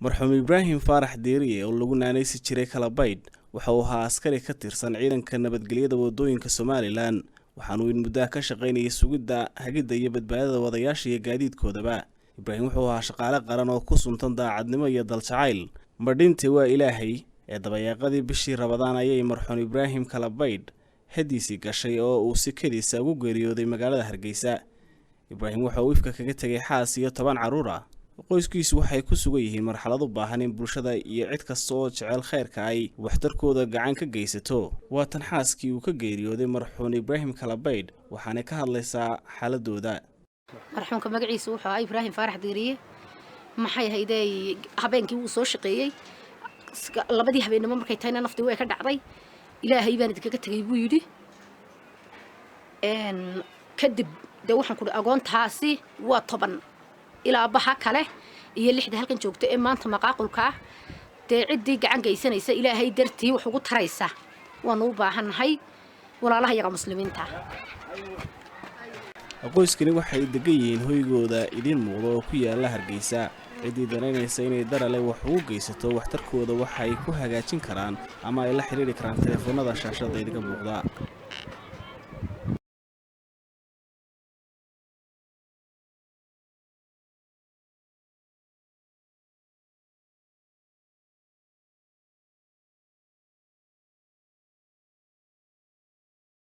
marxuum Ibraahim Faarax Deeriye oo lagu naanaysi jiray Kalabayd waxa uu ahaa askari ka tirsan ciidanka nabadgelyada wadooyinka Soomaaliland waxaanu in muddo ka shaqaynayay sugidda hagida iyo badbaadada wadayaasha iyo gaadiidkoodaba. Ibraahim wuxuu ahaa shaqaale qaran oo ku suntan daacadnimo iyo dalcayl madhintii waa Ilaahay ee dabayaaqadii bishii Ramadaan ayay marxuum Ibraahim Kalabayd hadiisi gashay oo uu si kaliya ugu geeriyooday magaalada Hargeysa. Ibraahim waxa uu ifka kaga tagay xaas iyo 10 caruur ah. qoyskiisu waxay ku sugan yihiin marxalad u baahan in bulshada iyo cid kasta oo jecel khayrka ay waxtarkooda gacan ka geysato. waa tan xaaskii uu ka geeriyooday marxuum Ibraahim Kalabayd waxaana ka hadlaysaa xaaladooda. marxuumka magaciisu wuxuu ahaa Ibraahim Faarax Deeriye maxay hayday habeenkii uu soo shaqeeyay labadii habeenimo markay tayna naftii way ka dhacday Ilaahay baan idinka tagay buu yiri kadib waxaan ku agoontaasi waa 10 ilaa baxa kale iyo 6 halkan joogto ee maanta maqaaqulka cidii gacan geysanaysa Ilaahay dartii wax ugu taraysa waanu u baahanahay walaalaha yaga muslimiinta. qoyskani waxay degan yihiin hoygooda idin muuqdo oo ku yaala Hargeysa. cidii danaynaysa inay darale wax ugu geysato waxtarkooda waxay ku hagaajin karaan ama ay la xiriiri karaan telefoonada shaashada idiga muuqda.